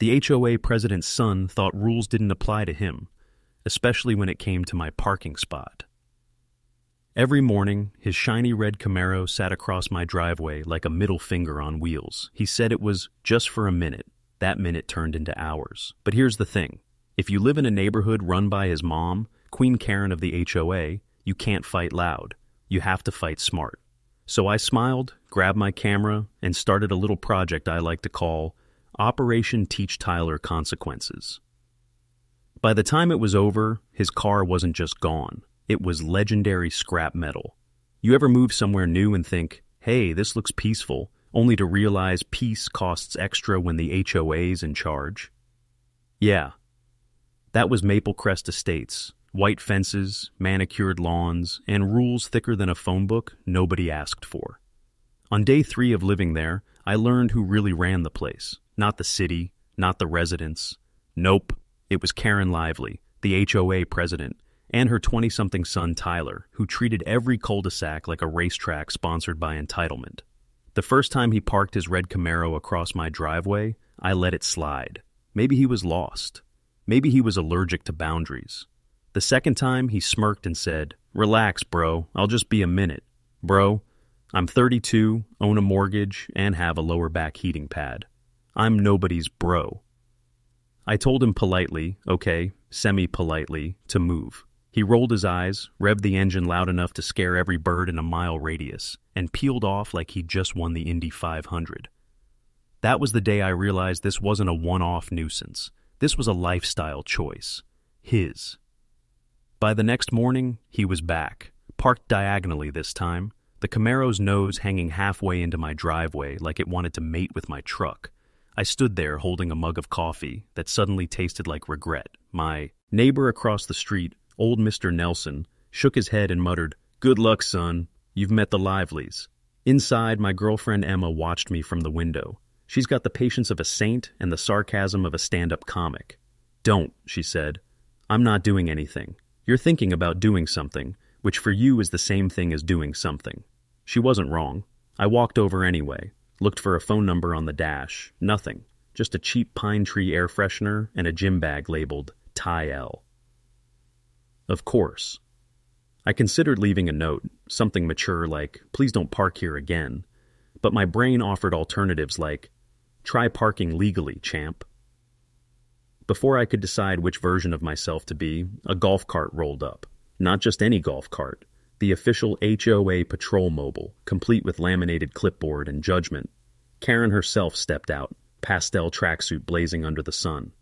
The HOA president's son thought rules didn't apply to him, especially when it came to my parking spot. Every morning, his shiny red Camaro sat across my driveway like a middle finger on wheels. He said it was just for a minute. That minute turned into hours. But here's the thing. If you live in a neighborhood run by his mom, Queen Karen of the HOA, you can't fight loud. You have to fight smart. So I smiled, grabbed my camera, and started a little project I like to call Operation Teach Tyler Consequences. By the time it was over, his car wasn't just gone. It was legendary scrap metal. You ever move somewhere new and think, hey, this looks peaceful, only to realize peace costs extra when the HOA's in charge? Yeah. That was Maple Crest Estates. White fences, manicured lawns, and rules thicker than a phone book nobody asked for. On day 3 of living there, I learned who really ran the place. Not the city, not the residents. Nope, it was Karen Lively, the HOA president, and her 20-something son Tyler, who treated every cul-de-sac like a racetrack sponsored by entitlement. The first time he parked his red Camaro across my driveway, I let it slide. Maybe he was lost. Maybe he was allergic to boundaries. The second time, he smirked and said, "Relax, bro, I'll just be a minute. Bro, I'm 32, own a mortgage, and have a lower back heating pad. I'm nobody's bro." I told him politely, okay, semi-politely, to move. He rolled his eyes, revved the engine loud enough to scare every bird in a mile radius, and peeled off like he'd just won the Indy 500. That was the day I realized this wasn't a one-off nuisance. This was a lifestyle choice. His. By the next morning, he was back, parked diagonally this time, the Camaro's nose hanging halfway into my driveway like it wanted to mate with my truck. I stood there holding a mug of coffee that suddenly tasted like regret. My neighbor across the street, old Mr. Nelson, shook his head and muttered, "Good luck, son. You've met the Livelies." Inside, my girlfriend Emma watched me from the window. She's got the patience of a saint and the sarcasm of a stand-up comic. "Don't," she said. "I'm not doing anything. You're thinking about doing something, which for you is the same thing as doing something." She wasn't wrong. I walked over anyway, looked for a phone number on the dash. Nothing. Just a cheap pine tree air freshener and a gym bag labeled Ty-L. Of course. I considered leaving a note, something mature like, "Please don't park here again." But my brain offered alternatives like, "Try parking legally, champ." Before I could decide which version of myself to be, a golf cart rolled up. Not just any golf cart. The official HOA patrol mobile, complete with laminated clipboard and judgment. Karen herself stepped out, pastel tracksuit blazing under the sun.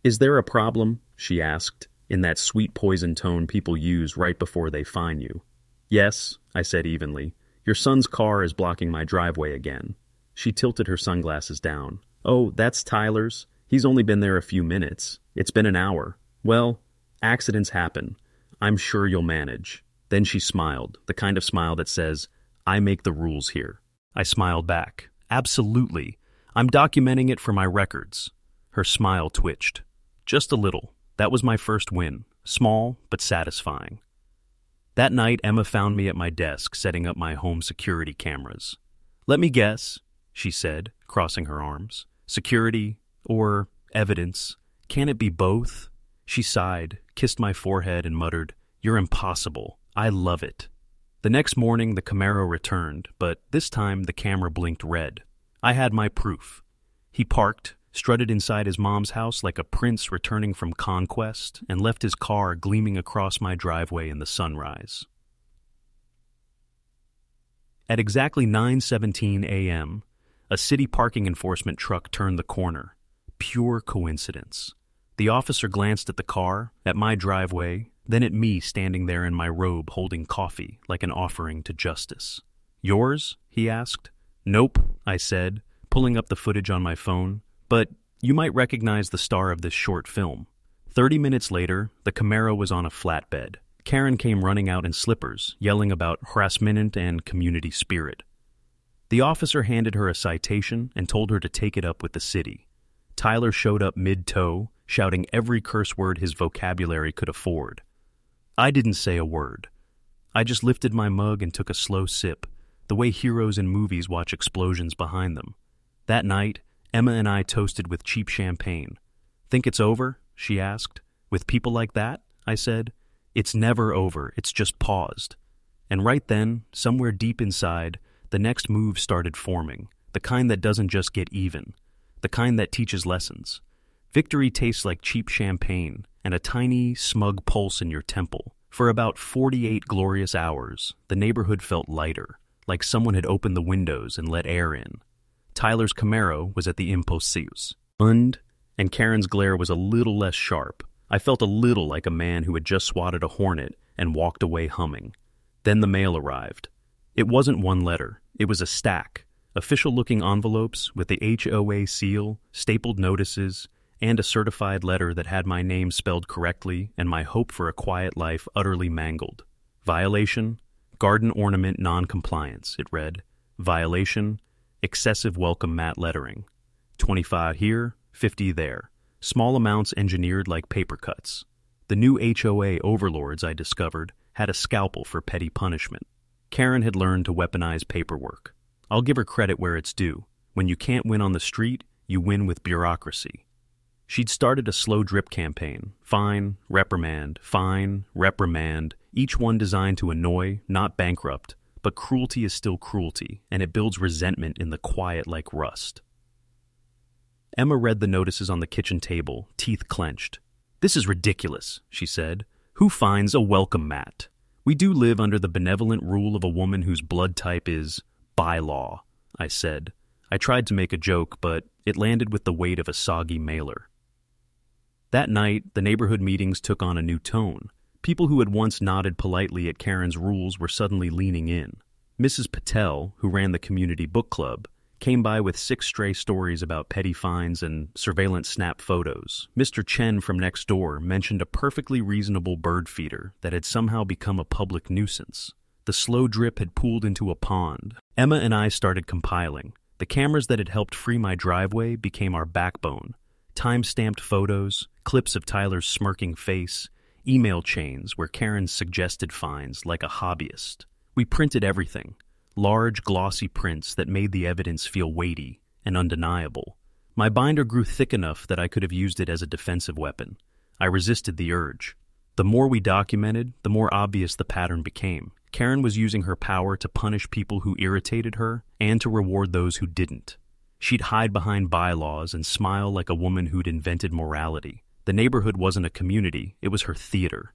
"Is there a problem?" she asked, in that sweet poison tone people use right before they fine you. "Yes," I said evenly. "Your son's car is blocking my driveway again." She tilted her sunglasses down. "Oh, that's Tyler's? He's only been there a few minutes. It's been an hour. Well, accidents happen. I'm sure you'll manage." Then she smiled, the kind of smile that says, "I make the rules here." I smiled back. "Absolutely. I'm documenting it for my records." Her smile twitched. Just a little. That was my first win. Small, but satisfying. That night, Emma found me at my desk, setting up my home security cameras. "Let me guess," she said, crossing her arms. "Security or evidence? Can it be both?" She sighed, kissed my forehead, and muttered, "You're impossible. I love it." The next morning, the Camaro returned, but this time the camera blinked red. I had my proof. He parked, strutted inside his mom's house like a prince returning from conquest, and left his car gleaming across my driveway in the sunrise. At exactly 9:17 a.m., a city parking enforcement truck turned the corner. Pure coincidence. The officer glanced at the car, at my driveway, then at me standing there in my robe holding coffee like an offering to justice. "Yours?" he asked. "Nope," I said, pulling up the footage on my phone. "But you might recognize the star of this short film." 30 minutes later, the Camaro was on a flatbed. Karen came running out in slippers, yelling about harassment and community spirit. The officer handed her a citation and told her to take it up with the city. Tyler showed up mid-tow, shouting every curse word his vocabulary could afford. I didn't say a word. I just lifted my mug and took a slow sip, the way heroes in movies watch explosions behind them. That night, Emma and I toasted with cheap champagne. "Think it's over?" she asked. "With people like that?" I said. "It's never over, it's just paused." And right then, somewhere deep inside, the next move started forming, the kind that doesn't just get even, the kind that teaches lessons. Victory tastes like cheap champagne and a tiny, smug pulse in your temple. For about 48 glorious hours, the neighborhood felt lighter, like someone had opened the windows and let air in. Tyler's Camaro was at the Imposius. And Karen's glare was a little less sharp. I felt a little like a man who had just swatted a hornet and walked away humming. Then the mail arrived. It wasn't one letter. It was a stack. Official-looking envelopes with the HOA seal, stapled notices, and a certified letter that had my name spelled correctly and my hope for a quiet life utterly mangled. Violation, garden ornament non-compliance, it read. Violation, excessive welcome mat lettering. 25 here, 50 there. Small amounts engineered like paper cuts. The new HOA overlords, I discovered, had a scalpel for petty punishment. Karen had learned to weaponize paperwork. I'll give her credit where it's due. When you can't win on the street, you win with bureaucracy. She'd started a slow drip campaign. Fine, reprimand, each one designed to annoy, not bankrupt, but cruelty is still cruelty, and it builds resentment in the quiet like rust. Emma read the notices on the kitchen table, teeth clenched. "This is ridiculous," she said. "Who finds a welcome mat? We do live under the benevolent rule of a woman whose blood type is bylaw," I said. I tried to make a joke, but it landed with the weight of a soggy mailer. That night, the neighborhood meetings took on a new tone. People who had once nodded politely at Karen's rules were suddenly leaning in. Mrs. Patel, who ran the community book club, came by with 6 stray stories about petty fines and surveillance snap photos. Mr. Chen from next door mentioned a perfectly reasonable bird feeder that had somehow become a public nuisance. The slow drip had pooled into a pond. Emma and I started compiling. The cameras that had helped free my driveway became our backbone. Time-stamped photos, clips of Tyler's smirking face, email chains where Karen suggested fines like a hobbyist. We printed everything. Large, glossy prints that made the evidence feel weighty and undeniable. My binder grew thick enough that I could have used it as a defensive weapon. I resisted the urge. The more we documented, the more obvious the pattern became. Karen was using her power to punish people who irritated her and to reward those who didn't. She'd hide behind bylaws and smile like a woman who'd invented morality. The neighborhood wasn't a community, it was her theater.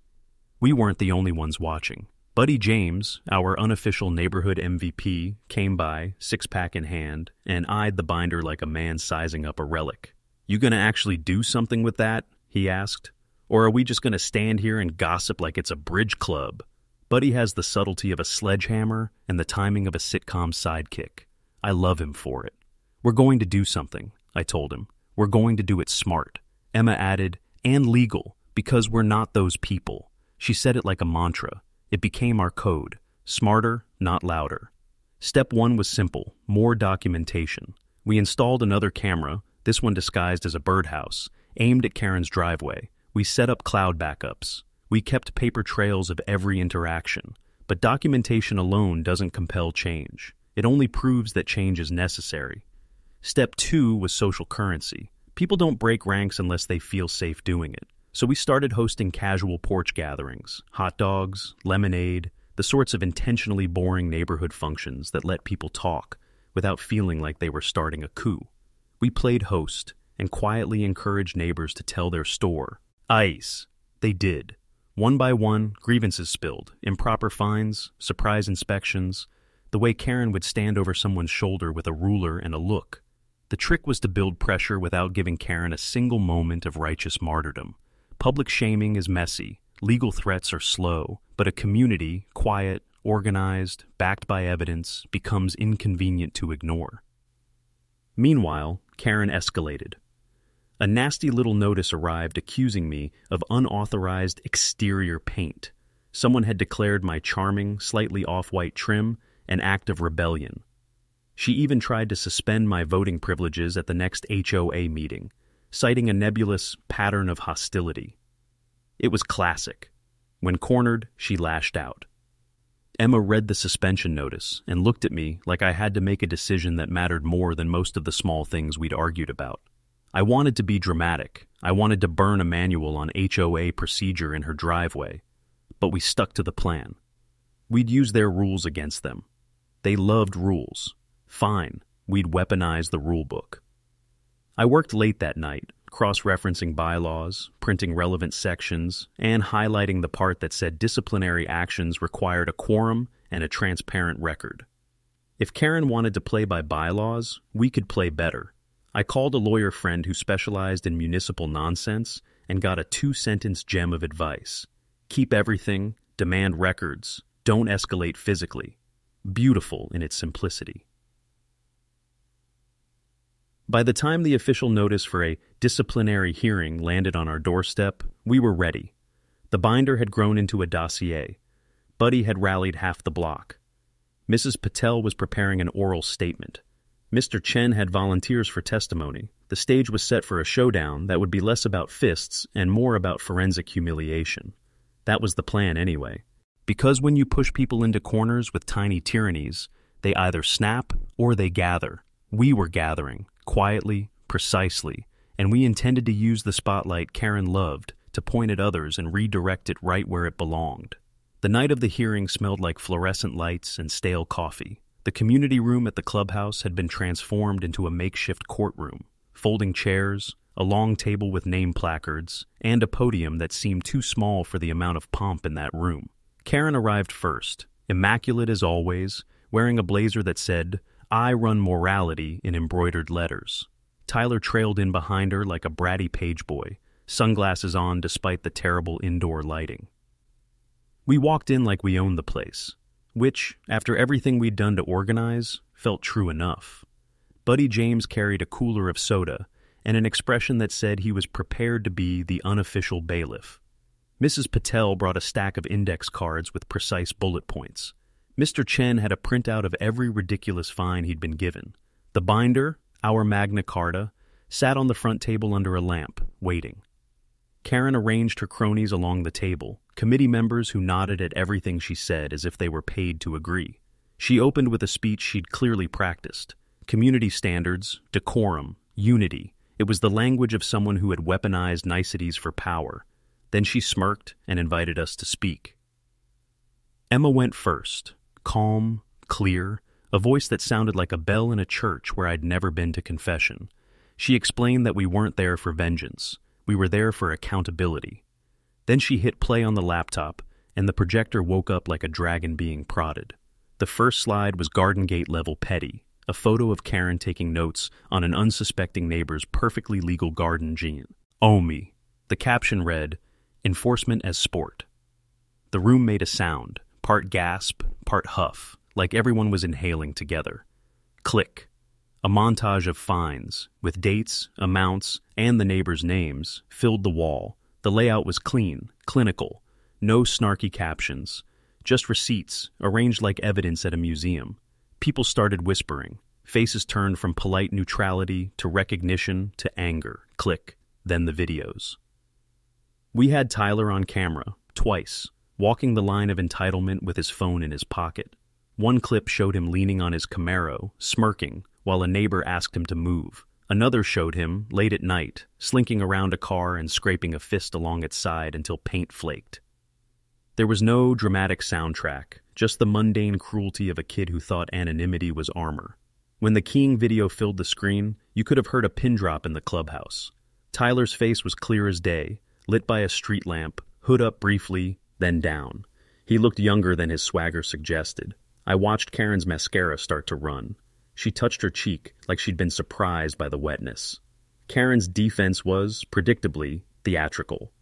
We weren't the only ones watching. Buddy James, our unofficial neighborhood MVP, came by, 6-pack in hand, and eyed the binder like a man sizing up a relic. "You gonna actually do something with that?" he asked. "Or are we just gonna stand here and gossip like it's a bridge club?" Buddy has the subtlety of a sledgehammer and the timing of a sitcom sidekick. I love him for it. "We're going to do something," I told him. "We're going to do it smart." Emma added, "and legal, because we're not those people." She said it like a mantra. It became our code. Smarter, not louder. Step 1 was simple, more documentation. We installed another camera, this one disguised as a birdhouse, aimed at Karen's driveway. We set up cloud backups. We kept paper trails of every interaction. But documentation alone doesn't compel change. It only proves that change is necessary. Step 2 was social currency. People don't break ranks unless they feel safe doing it. So we started hosting casual porch gatherings, hot dogs, lemonade, the sorts of intentionally boring neighborhood functions that let people talk without feeling like they were starting a coup. We played host and quietly encouraged neighbors to tell their store. Ice. They did. One by one, grievances spilled, improper fines, surprise inspections, the way Karen would stand over someone's shoulder with a ruler and a look. The trick was to build pressure without giving Karen a single moment of righteous martyrdom. Public shaming is messy, legal threats are slow, but a community, quiet, organized, backed by evidence, becomes inconvenient to ignore. Meanwhile, Karen escalated. A nasty little notice arrived accusing me of unauthorized exterior paint. Someone had declared my charming, slightly off-white trim an act of rebellion. She even tried to suspend my voting privileges at the next HOA meeting, citing a nebulous pattern of hostility. It was classic. When cornered, she lashed out. Emma read the suspension notice and looked at me like I had to make a decision that mattered more than most of the small things we'd argued about. I wanted to be dramatic. I wanted to burn a manual on HOA procedure in her driveway. But we stuck to the plan. We'd use their rules against them. They loved rules. Fine, we'd weaponize the rule book. I worked late that night, cross-referencing bylaws, printing relevant sections, and highlighting the part that said disciplinary actions required a quorum and a transparent record. If Karen wanted to play by bylaws, we could play better. I called a lawyer friend who specialized in municipal nonsense and got a 2-sentence gem of advice. Keep everything, demand records, don't escalate physically. Beautiful in its simplicity. By the time the official notice for a disciplinary hearing landed on our doorstep, we were ready. The binder had grown into a dossier. Buddy had rallied half the block. Mrs. Patel was preparing an oral statement. Mr. Chen had volunteers for testimony. The stage was set for a showdown that would be less about fists and more about forensic humiliation. That was the plan anyway. Because when you push people into corners with tiny tyrannies, they either snap or they gather. We were gathering, quietly, precisely, and we intended to use the spotlight Karen loved to point at others and redirect it right where it belonged. The night of the hearing smelled like fluorescent lights and stale coffee. The community room at the clubhouse had been transformed into a makeshift courtroom. Folding chairs, a long table with name placards, and a podium that seemed too small for the amount of pomp in that room. Karen arrived first, immaculate as always, wearing a blazer that said, "I run morality," in embroidered letters. Tyler trailed in behind her like a bratty page boy, sunglasses on despite the terrible indoor lighting. We walked in like we owned the place, which, after everything we'd done to organize, felt true enough. Buddy James carried a cooler of soda and an expression that said he was prepared to be the unofficial bailiff. Mrs. Patel brought a stack of index cards with precise bullet points. Mr. Chen had a printout of every ridiculous fine he'd been given. The binder, our Magna Carta, sat on the front table under a lamp, waiting. Karen arranged her cronies along the table, committee members who nodded at everything she said as if they were paid to agree. She opened with a speech she'd clearly practiced. Community standards, decorum, unity. It was the language of someone who had weaponized niceties for power. Then she smirked and invited us to speak. Emma went first, calm, clear, a voice that sounded like a bell in a church where I'd never been to confession. She explained that we weren't there for vengeance. We were there for accountability. Then she hit play on the laptop, and the projector woke up like a dragon being prodded. The first slide was Garden Gate level petty, a photo of Karen taking notes on an unsuspecting neighbor's perfectly legal garden gene. "Oh me." The caption read, "Enforcement as sport." The room made a sound, part gasp, part huff, like everyone was inhaling together. Click. A montage of fines, with dates, amounts, and the neighbors' names, filled the wall. The layout was clean, clinical, no snarky captions, just receipts, arranged like evidence at a museum. People started whispering. Faces turned from polite neutrality to recognition to anger. Click. Then the videos. We had Tyler on camera, twice, walking the line of entitlement with his phone in his pocket. One clip showed him leaning on his Camaro, smirking, while a neighbor asked him to move. Another showed him, late at night, slinking around a car and scraping a fist along its side until paint flaked. There was no dramatic soundtrack, just the mundane cruelty of a kid who thought anonymity was armor. When the keying video filled the screen, you could have heard a pin drop in the clubhouse. Tyler's face was clear as day, lit by a street lamp, hood up briefly, then down. He looked younger than his swagger suggested. I watched Karen's mascara start to run. She touched her cheek like she'd been surprised by the wetness. Karen's defense was, predictably, theatrical.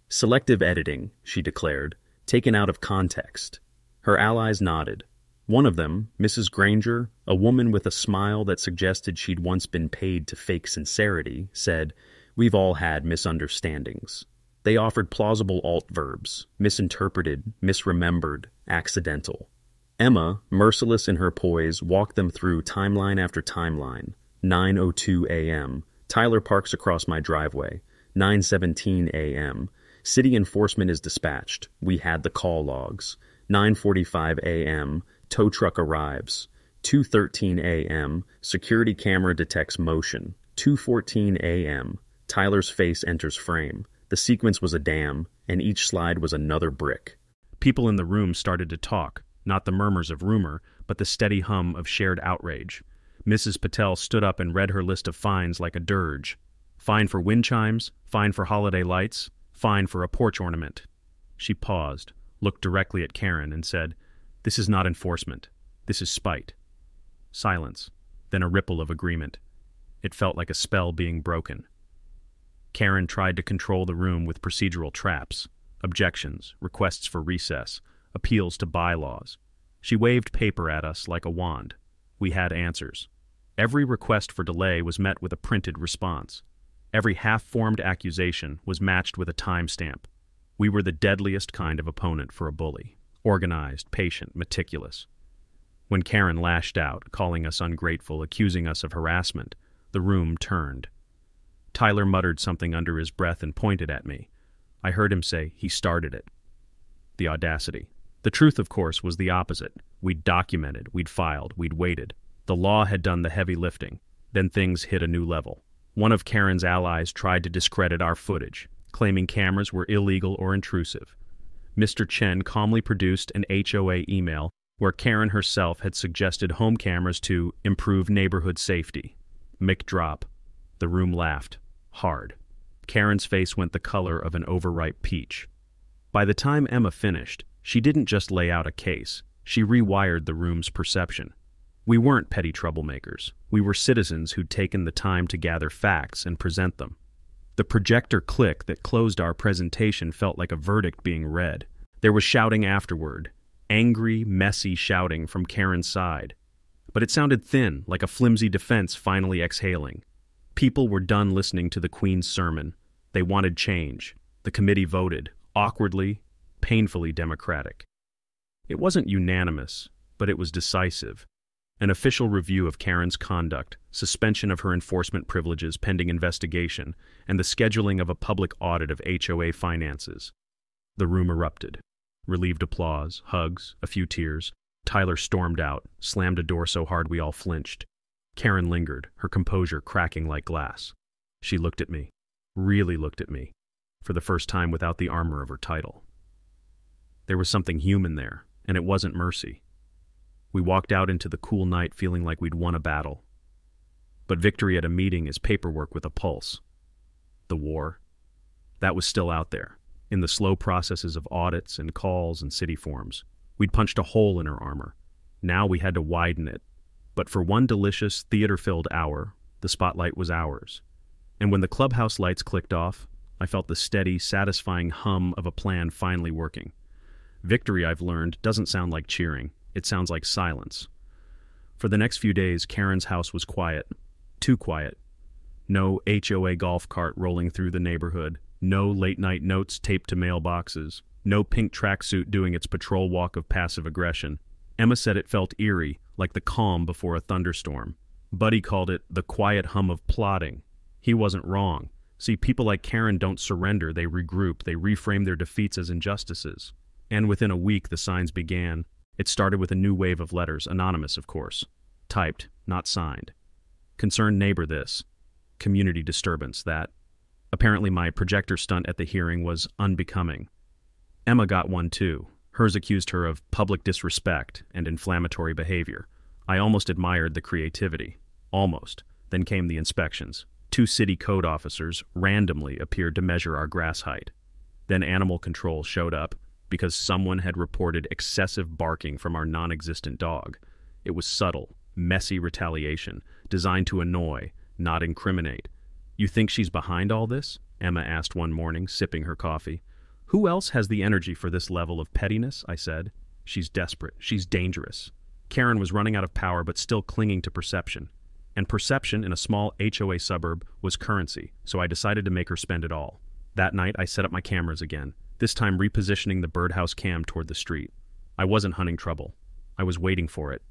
"Selective editing," she declared, "taken out of context." Her allies nodded. One of them, Mrs. Granger, a woman with a smile that suggested she'd once been paid to fake sincerity, said, "We've all had misunderstandings." They offered plausible alt-verbs, misinterpreted, misremembered, accidental. Emma, merciless in her poise, walked them through timeline after timeline. 9:02 a.m. Tyler parks across my driveway. 9:17 a.m. City enforcement is dispatched. We had the call logs. 9:45 a.m., tow truck arrives. 2:13 a.m., security camera detects motion. 2:14 a.m., Tyler's face enters frame. The sequence was a dam, and each slide was another brick. People in the room started to talk, not the murmurs of rumor, but the steady hum of shared outrage. Mrs. Patel stood up and read her list of fines like a dirge. Fine for wind chimes, fine for holiday lights, fine for a porch ornament. She paused, looked directly at Karen, and said, "This is not enforcement. This is spite." Silence, then a ripple of agreement. It felt like a spell being broken. Karen tried to control the room with procedural traps, objections, requests for recess, appeals to bylaws. She waved paper at us like a wand. We had answers. Every request for delay was met with a printed response. Every half-formed accusation was matched with a timestamp. We were the deadliest kind of opponent for a bully. Organized, patient, meticulous. When Karen lashed out, calling us ungrateful, accusing us of harassment, the room turned. Tyler muttered something under his breath and pointed at me. I heard him say, "He started it." The audacity. The truth, of course, was the opposite. We'd documented, we'd filed, we'd waited. The law had done the heavy lifting. Then things hit a new level. One of Karen's allies tried to discredit our footage, claiming cameras were illegal or intrusive. Mr. Chen calmly produced an HOA email where Karen herself had suggested home cameras to improve neighborhood safety. Mic drop. The room laughed. Hard. Karen's face went the color of an overripe peach. By the time Emma finished, she didn't just lay out a case. She rewired the room's perception. We weren't petty troublemakers. We were citizens who'd taken the time to gather facts and present them. The projector click that closed our presentation felt like a verdict being read. There was shouting afterward. Angry, messy shouting from Karen's side. But it sounded thin, like a flimsy defense finally exhaling. People were done listening to the Queen's sermon. They wanted change. The committee voted, awkwardly, painfully democratic. It wasn't unanimous, but it was decisive. An official review of Karen's conduct, suspension of her enforcement privileges pending investigation, and the scheduling of a public audit of HOA finances. The room erupted. Relieved applause, hugs, a few tears. Tyler stormed out, slammed a door so hard we all flinched. Karen lingered, her composure cracking like glass. She looked at me, really looked at me, for the first time without the armor of her title. There was something human there, and it wasn't mercy. We walked out into the cool night feeling like we'd won a battle. But victory at a meeting is paperwork with a pulse. The war, that was still out there, in the slow processes of audits and calls and city forms. We'd punched a hole in her armor. Now we had to widen it. But for one delicious, theater-filled hour, the spotlight was ours. And when the clubhouse lights clicked off, I felt the steady, satisfying hum of a plan finally working. Victory, I've learned, doesn't sound like cheering. It sounds like silence. For the next few days, Karen's house was quiet. Too quiet. No HOA golf cart rolling through the neighborhood. No late-night notes taped to mailboxes. No pink tracksuit doing its patrol walk of passive aggression. Emma said it felt eerie, like the calm before a thunderstorm. Buddy called it the quiet hum of plotting. He wasn't wrong. See, people like Karen don't surrender, they regroup, they reframe their defeats as injustices. And within a week, the signs began. It started with a new wave of letters, anonymous, of course. Typed, not signed. Concerned neighbor this. Community disturbance that. Apparently my projector stunt at the hearing was unbecoming. Emma got one too. Hers accused her of public disrespect and inflammatory behavior. I almost admired the creativity. Almost. Then came the inspections. 2 city code officers randomly appeared to measure our grass height. Then animal control showed up because someone had reported excessive barking from our non-existent dog. It was subtle, messy retaliation, designed to annoy, not incriminate. "You think she's behind all this?" Emma asked one morning, sipping her coffee. "Who else has the energy for this level of pettiness?" I said. "She's desperate. She's dangerous." Karen was running out of power but still clinging to perception. And perception in a small HOA suburb was currency, so I decided to make her spend it all. That night I set up my cameras again, this time repositioning the birdhouse cam toward the street. I wasn't hunting trouble. I was waiting for it.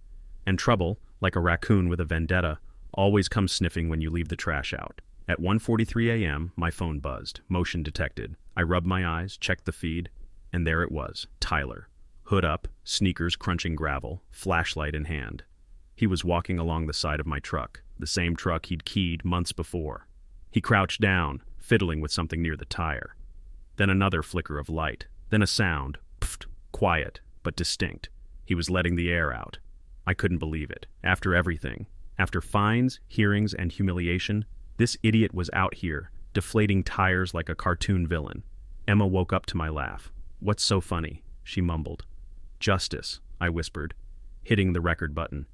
And trouble, like a raccoon with a vendetta, always comes sniffing when you leave the trash out. At 1:43 a.m., my phone buzzed, motion detected. I rubbed my eyes, checked the feed, and there it was, Tyler. hood up, sneakers crunching gravel, flashlight in hand. He was walking along the side of my truck, the same truck he'd keyed months before. He crouched down, fiddling with something near the tire. Then another flicker of light, then a sound, pfft, quiet, but distinct. He was letting the air out. I couldn't believe it. After everything, after fines, hearings, and humiliation, this idiot was out here, deflating tires like a cartoon villain. Emma woke up to my laugh. "What's so funny?" she mumbled. "Justice," I whispered, hitting the record button.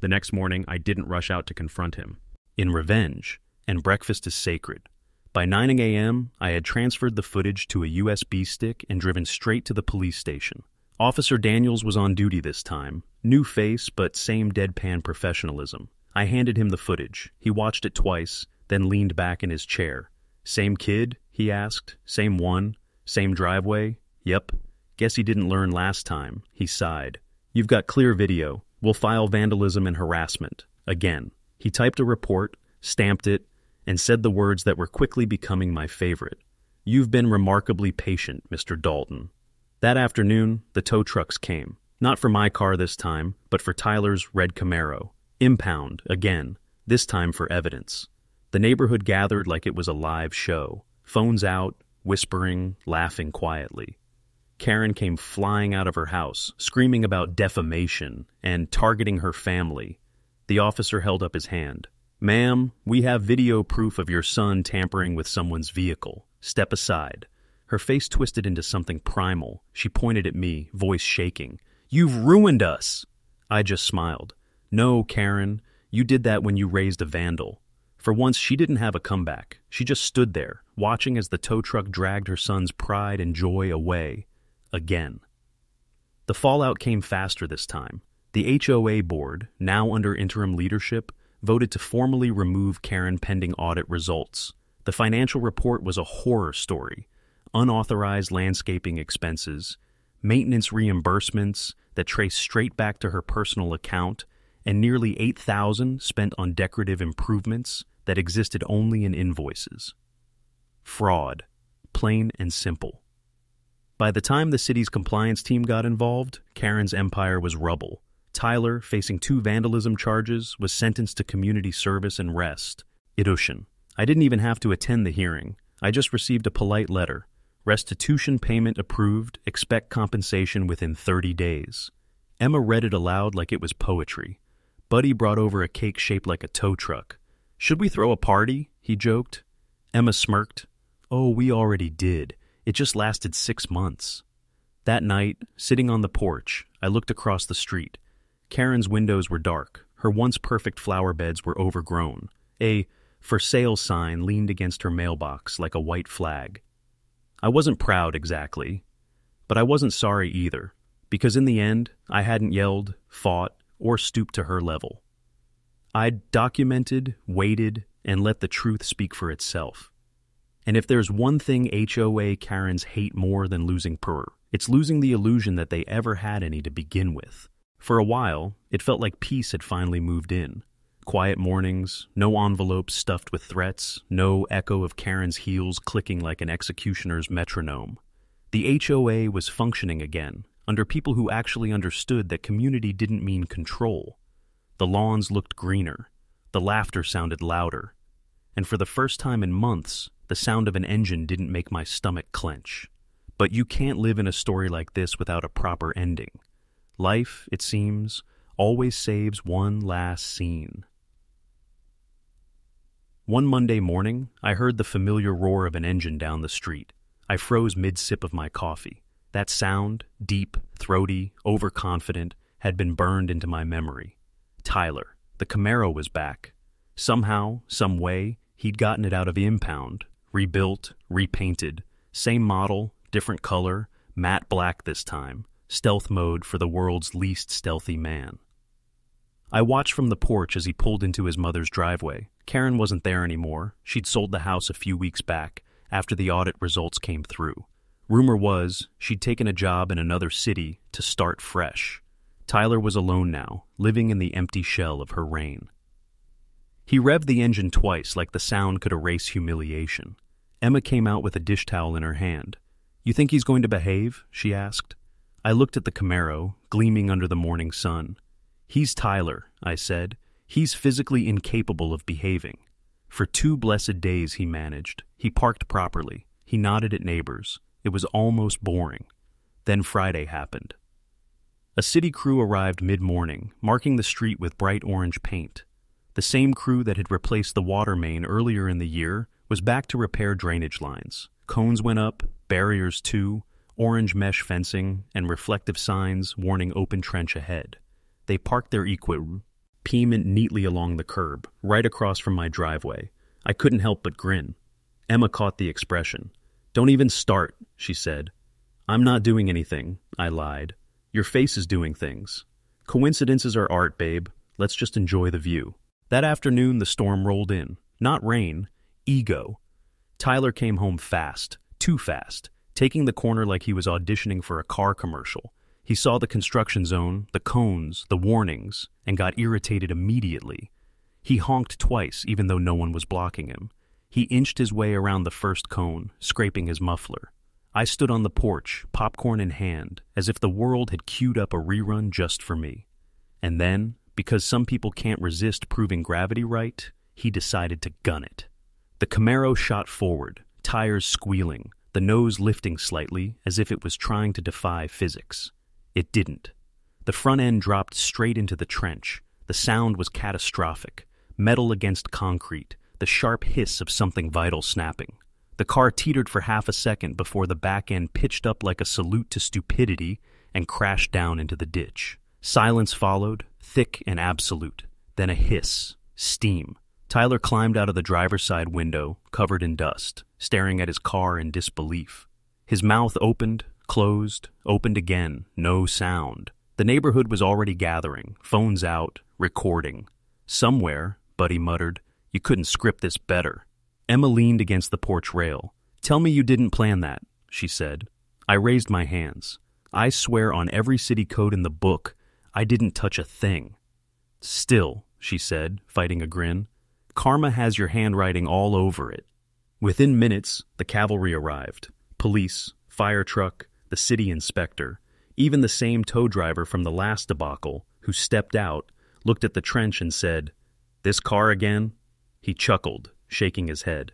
The next morning, I didn't rush out to confront him. In revenge, and breakfast is sacred. By 9 a.m., I had transferred the footage to a USB stick and driven straight to the police station. Officer Daniels was on duty this time. New face, but same deadpan professionalism. I handed him the footage. He watched it twice, then leaned back in his chair. "Same kid?" he asked. "Same one? Same driveway?" "Yep. Guess he didn't learn last time." He sighed. "You've got clear video. We'll file vandalism and harassment. Again." He typed a report, stamped it, and said the words that were quickly becoming my favorite. "You've been remarkably patient, Mr. Dalton." That afternoon, the tow trucks came. Not for my car this time, but for Tyler's red Camaro. Impound, again, this time for evidence. The neighborhood gathered like it was a live show. Phones out, whispering, laughing quietly. Karen came flying out of her house, screaming about defamation and targeting her family. The officer held up his hand. "Ma'am, we have video proof of your son tampering with someone's vehicle. Step aside." Her face twisted into something primal. She pointed at me, voice shaking. "You've ruined us!" I just smiled. "No, Karen, you did that when you raised a vandal." For once, she didn't have a comeback. She just stood there, watching as the tow truck dragged her son's pride and joy away. Again. The fallout came faster this time. The HOA board, now under interim leadership, voted to formally remove Karen pending audit results. The financial report was a horror story. Unauthorized landscaping expenses, maintenance reimbursements that trace straight back to her personal account, and nearly $8,000 spent on decorative improvements that existed only in invoices. Fraud, plain and simple. By the time the city's compliance team got involved, Karen's empire was rubble. Tyler, facing 2 vandalism charges, was sentenced to community service and rest. Irushin. I didn't even have to attend the hearing. I just received a polite letter. Restitution payment approved, expect compensation within 30 days. Emma read it aloud like it was poetry. Buddy brought over a cake shaped like a tow truck. "Should we throw a party?" he joked. Emma smirked. "Oh, we already did. It just lasted 6 months." That night, sitting on the porch, I looked across the street. Karen's windows were dark. Her once perfect flower beds were overgrown. A "for sale" sign leaned against her mailbox like a white flag. I wasn't proud exactly, but I wasn't sorry either, because in the end, I hadn't yelled, fought, or stooped to her level. I'd documented, waited, and let the truth speak for itself. And if there's one thing HOA Karens hate more than losing it's losing the illusion that they ever had any to begin with. For a while, it felt like peace had finally moved in. Quiet mornings, no envelopes stuffed with threats, no echo of Karen's heels clicking like an executioner's metronome. The HOA was functioning again, under people who actually understood that community didn't mean control. The lawns looked greener, the laughter sounded louder, and for the first time in months, the sound of an engine didn't make my stomach clench. But you can't live in a story like this without a proper ending. Life, it seems, always saves one last scene. One Monday morning, I heard the familiar roar of an engine down the street. I froze mid-sip of my coffee. That sound, deep, throaty, overconfident, had been burned into my memory. Tyler, the Camaro, was back. Somehow, some way, he'd gotten it out of impound, rebuilt, repainted, same model, different color, matte black this time, stealth mode for the world's least stealthy man. I watched from the porch as he pulled into his mother's driveway. Karen wasn't there anymore. She'd sold the house a few weeks back, after the audit results came through. Rumor was she'd taken a job in another city to start fresh. Tyler was alone now, living in the empty shell of her reign. He revved the engine twice like the sound could erase humiliation. Emma came out with a dish towel in her hand. "You think he's going to behave?" she asked. I looked at the Camaro, gleaming under the morning sun. "He's Tyler," I said. "He's physically incapable of behaving." For 2 blessed days he managed. He parked properly. He nodded at neighbors. It was almost boring. Then Friday happened. A city crew arrived mid-morning, marking the street with bright orange paint. The same crew that had replaced the water main earlier in the year was back to repair drainage lines. Cones went up, barriers too, orange mesh fencing, and reflective signs warning open trench ahead. They parked their equipment neatly along the curb, right across from my driveway. I couldn't help but grin. Emma caught the expression. "Don't even start," she said. "I'm not doing anything," I lied. "Your face is doing things. Coincidences are art, babe. Let's just enjoy the view." That afternoon, the storm rolled in. Not rain, ego. Tyler came home fast, too fast, taking the corner like he was auditioning for a car commercial. He saw the construction zone, the cones, the warnings, and got irritated immediately. He honked twice, even though no one was blocking him. He inched his way around the first cone, scraping his muffler. I stood on the porch, popcorn in hand, as if the world had queued up a rerun just for me. And then, because some people can't resist proving gravity right, he decided to gun it. The Camaro shot forward, tires squealing, the nose lifting slightly as if it was trying to defy physics. It didn't. The front end dropped straight into the trench. The sound was catastrophic. Metal against concrete, the sharp hiss of something vital snapping. The car teetered for half a second before the back end pitched up like a salute to stupidity and crashed down into the ditch. Silence followed, thick and absolute. Then a hiss. Steam. Tyler climbed out of the driver's side window, covered in dust, staring at his car in disbelief. His mouth opened, closed, opened again, no sound. The neighborhood was already gathering, phones out, recording. "Somewhere," Buddy muttered, "you couldn't script this better." Emma leaned against the porch rail. "Tell me you didn't plan that," she said. I raised my hands. "I swear on every city code in the book, I didn't touch a thing." "Still," she said, fighting a grin, "karma has your handwriting all over it." Within minutes, the cavalry arrived. Police, fire truck, the city inspector, even the same tow driver from the last debacle, who stepped out, looked at the trench and said, "This car again?" He chuckled, shaking his head.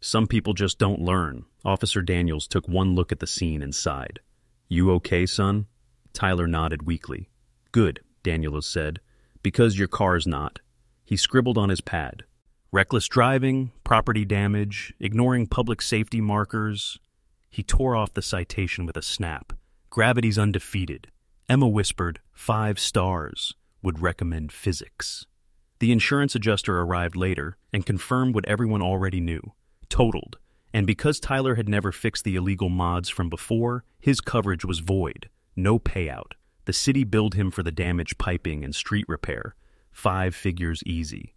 "Some people just don't learn." Officer Daniels took one look at the scene and sighed. "You okay, son?" Tyler nodded weakly. "Good," Daniels said, "because your car's not." He scribbled on his pad. "Reckless driving, property damage, ignoring public safety markers." He tore off the citation with a snap. "Gravity's undefeated." Emma whispered, 5 stars. Would recommend physics. The insurance adjuster arrived later and confirmed what everyone already knew. Totaled. And because Tyler had never fixed the illegal mods from before, his coverage was void. No payout. The city billed him for the damaged piping and street repair. 5 figures easy.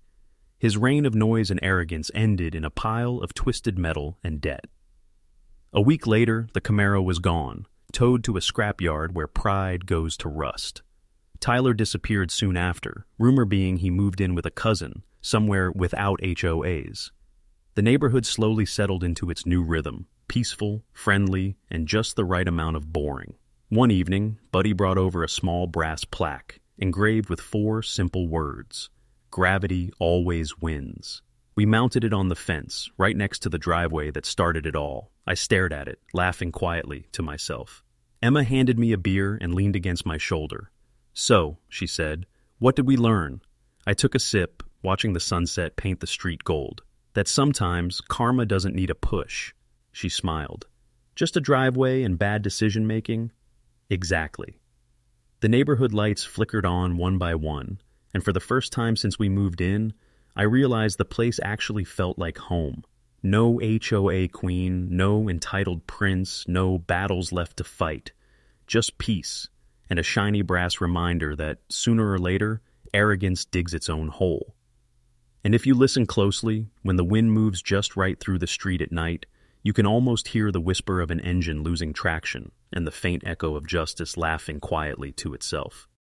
His reign of noise and arrogance ended in a pile of twisted metal and debt. A week later, the Camaro was gone, towed to a scrapyard where pride goes to rust. Tyler disappeared soon after, rumor being he moved in with a cousin, somewhere without HOAs. The neighborhood slowly settled into its new rhythm, peaceful, friendly, and just the right amount of boring. One evening, Buddy brought over a small brass plaque, engraved with 4 simple words: "Gravity always wins." We mounted it on the fence, right next to the driveway that started it all. I stared at it, laughing quietly to myself. Emma handed me a beer and leaned against my shoulder. "So," she said, "what did we learn?" I took a sip, watching the sunset paint the street gold. "That sometimes karma doesn't need a push." She smiled. "Just a driveway and bad decision-making?" "Exactly." The neighborhood lights flickered on one by one, and for the first time since we moved in, I realized the place actually felt like home. No HOA queen, no entitled prince, no battles left to fight. Just peace, and a shiny brass reminder that, sooner or later, arrogance digs its own hole. And if you listen closely, when the wind moves just right through the street at night, you can almost hear the whisper of an engine losing traction and the faint echo of justice laughing quietly to itself.